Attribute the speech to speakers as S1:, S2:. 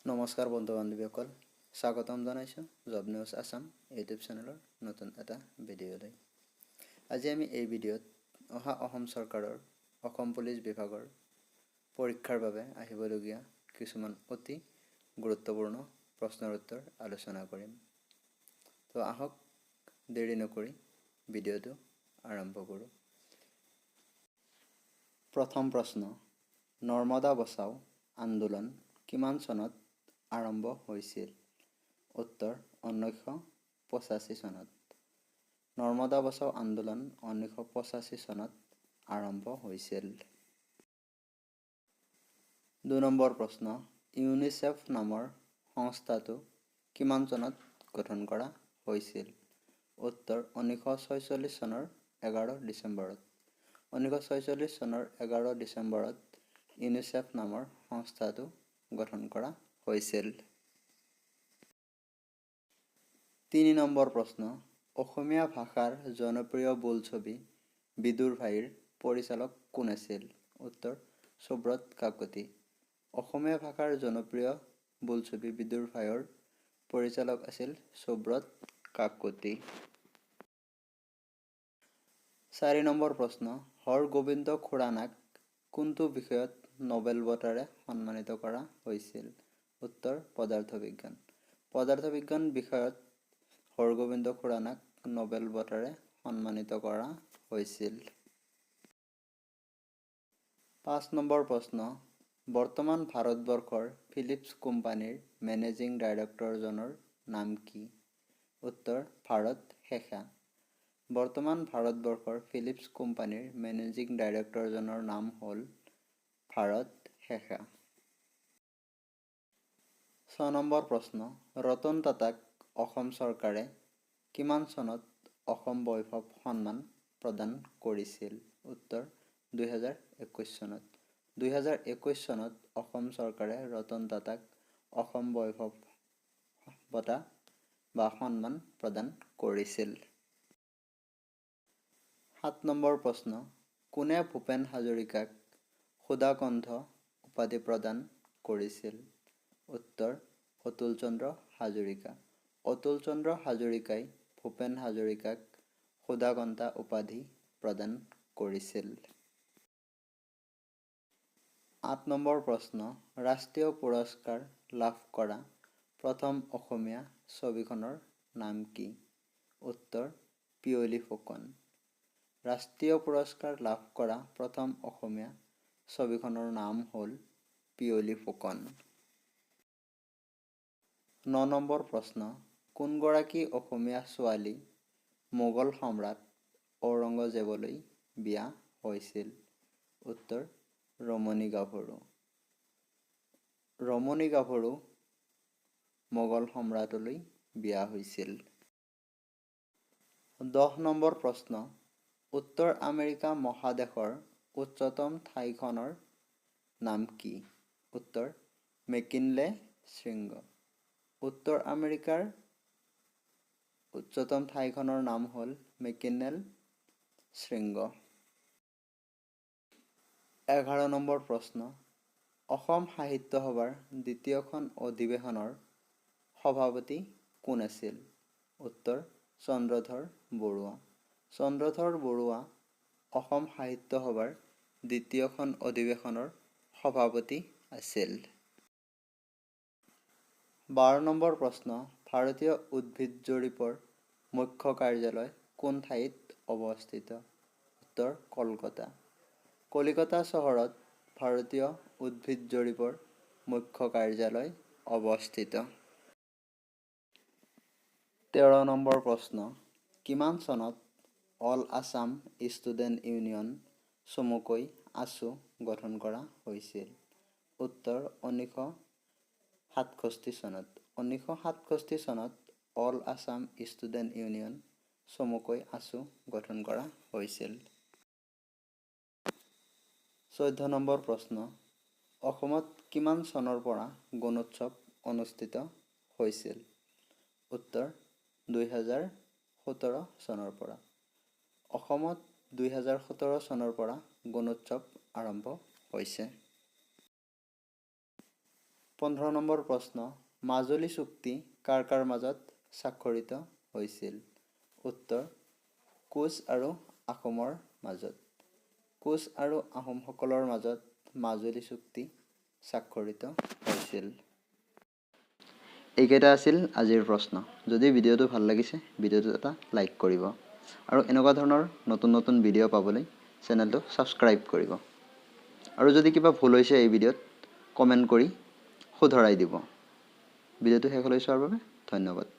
S1: নমস্কাৰ বন্ধু বান্ধৱীসকল, স্বাগতম জনাইছোঁ জব নিউজ আছাম ইউটিউব চেনেলৰ নতুন এটা ভিডিঅ'লৈ। আজি আমি এই ভিডিঅ'ত অসম চৰকাৰৰ অসম পুলিচ বিভাগৰ পৰীক্ষাৰ বাবে আহিবলগীয়া কিছুমান অতি গুৰুত্বপূৰ্ণ প্ৰশ্নৰ উত্তৰ আলোচনা কৰিম। তো আহক দেৰি নকৰি ভিডিঅ'টো আৰম্ভ কৰোঁ। প্ৰথম প্ৰশ্ন, নৰ্মদা বচাও আন্দোলন কিমান চনত আৰম্ভ হৈছিল? উত্তৰ 1985 চনত। নৰ্মদা বচাও আন্দোলন 1985 চনত আৰম্ভ হৈছিল। 2 নম্বৰ প্ৰশ্ন, ইউনিচেফ নামৰ সংস্থাটো কিমান চনত গঠন কৰা হৈছিল? উত্তৰ 1946 চনৰ 11 ডিচেম্বৰত। 1946 চনৰ 11 ডিচেম্বৰত ইউনিচেফ নামৰ সংস্থাটো গঠন কৰা হৈছিল। 3 নম্বৰ প্ৰশ্ন, অসমীয়া ভাষাৰ জনপ্ৰিয় বোলছবি বিদুৰ ভাইৰ পৰিচালক কোন আছিল? উত্তৰ সুব্ৰত কাকতি। অসমীয়া ভাষাৰ জনপ্ৰিয় বোলছবি বিদুৰ ভাইৰ পৰিচালক আছিল সুব্ৰত কাকতি। 4 নম্বৰ প্ৰশ্ন, হৰগোবিন্দ খুৰানাক কোনটো বিষয়ত নোবেল বঁটাৰে সন্মানিত কৰা হৈছিল? উত্তৰ পদাৰ্থ বিজ্ঞান। পদাৰ্থ বিজ্ঞান বিষয়ত হৰগোবিন্দ খুৰানাক নোবেল বঁটাৰে সন্মানিত কৰা হৈছিল। 5 নম্বৰ প্ৰশ্ন, বৰ্তমান ভাৰতবৰ্ষৰ ফিলিপছ কোম্পানীৰ মেনেজিং ডাইৰেক্টৰজনৰ নাম কি? উত্তৰ ভাৰত শেষা। বৰ্তমান ভাৰতবৰ্ষৰ ফিলিপছ কোম্পানীৰ মেনেজিং ডাইৰেক্টৰজনৰ নাম হ'ল ভাৰত শেষা। 6 নম্বৰ প্ৰশ্ন, ৰতন টাটাক অসম চৰকাৰে কিমান চনত অসম বৈভৱ সন্মান প্ৰদান কৰিছিল? উত্তৰ 2021 চনত। 2021 চনত অসম চৰকাৰে ৰতন টাটাক অসম বৈভৱ বঁটা বা সন্মান প্ৰদান কৰিছিল। 7 নম্বৰ প্ৰশ্ন, কোনে ভূপেন হাজৰিকাক সুধাকণ্ঠ উপাধি প্ৰদান কৰিছিল? উত্তৰ অতুল চন্দ্ৰ হাজৰিকা। অতুল চন্দ্ৰ হাজৰিকাই ভূপেন হাজৰিকাক সুধাকণ্ঠ উপাধি প্ৰদান কৰিছিল। 8 নম্বৰ প্ৰশ্ন, ৰাষ্ট্ৰীয় পুৰস্কাৰ লাভ কৰা প্ৰথম অসমীয়া ছবিখনৰ নাম কি? উত্তৰ পিয়লি ফুকন। ৰাষ্ট্ৰীয় পুৰস্কাৰ লাভ কৰা প্ৰথম অসমীয়া ছবিখনৰ নাম হ'ল পিয়লি ফুকন। 9 নম্বৰ প্ৰশ্ন, কোনগৰাকী অসমীয়া ছোৱালী মোগল সম্ৰাট ঔৰংগজেবলৈ বিয়া হৈছিল? উত্তৰ ৰমণী গাভৰু। ৰমণী গাভৰু মোগল সম্ৰাটলৈ বিয়া হৈছিল। 10 নম্বৰ প্ৰশ্ন, উত্তৰ আমেৰিকা মহাদেশৰ উচ্চতম ঠাইখনৰ নাম কি? উত্তৰ মেকিনলে শৃংগ। উত্তৰ আমেৰিকাৰ উচ্চতম ঠাইখনৰ নাম হ'ল মেকিনেল শৃংগ। 11 নম্বৰ প্ৰশ্ন, অসম সাহিত্য সভাৰ দ্বিতীয়খন অধিৱেশনৰ সভাপতি কোন আছিল? উত্তৰ চন্দ্ৰধৰ বৰুৱা। চন্দ্ৰধৰ বৰুৱা অসম সাহিত্য সভাৰ দ্বিতীয়খন অধিৱেশনৰ সভাপতি আছিল। 12 নম্বৰ প্ৰশ্ন, ভাৰতীয় উদ্ভিদ জৰীপৰ মুখ্য কাৰ্যালয় কোন ঠাইত অৱস্থিত? উত্তৰ কলকাতা। কলিকতা চহৰত ভাৰতীয় উদ্ভিদ জৰীপৰ মুখ্য কাৰ্যালয় অৱস্থিত। 13 নম্বৰ প্ৰশ্ন, কিমান চনত অল আছাম ষ্টুডেণ্ট ইউনিয়ন চমুকৈ আছু গঠন কৰা হৈছিল? উত্তৰ 1967 চনত। 1967 চনত অল আছাম ষ্টুডেণ্ট ইউনিয়ন চমুকৈ আছু গঠন কৰা হৈছিল। 14 নম্বৰ প্ৰশ্ন, অসমত কিমান চনৰ পৰা গুণোৎসৱ অনুষ্ঠিত হৈছিল? উত্তৰ 2017 চনৰ পৰা। অসমত 2017 চনৰ পৰা গুণোৎসৱ আৰম্ভ হৈছে। 15 নম্বৰ প্ৰশ্ন, মাজুলী চুক্তি কাৰ কাৰ মাজত স্বাক্ষৰিত হৈছিল? উত্তৰ, কোচ আৰু আহোমৰ মাজত। কোচ আৰু আহোমসকলৰ মাজত মাজুলী চুক্তি স্বাক্ষৰিত হৈছিল। এইকেইটা আছিল আজিৰ প্ৰশ্ন। যদি ভিডিঅ'টো ভাল লাগিছে, ভিডিঅ'টো এটা লাইক কৰিব। আৰু এনেকুৱা ধৰণৰ নতুন নতুন ভিডিঅ' পাবলৈ চেনেলটো ছাবস্ক্ৰাইব কৰিব। আৰু যদি কিবা ভুল হৈছে এই ভিডিঅ'ত কমেণ্ট কৰি শুধৰাই দিব। ভিডিঅ'টো শেষলৈ চোৱাৰ বাবে ধন্যবাদ।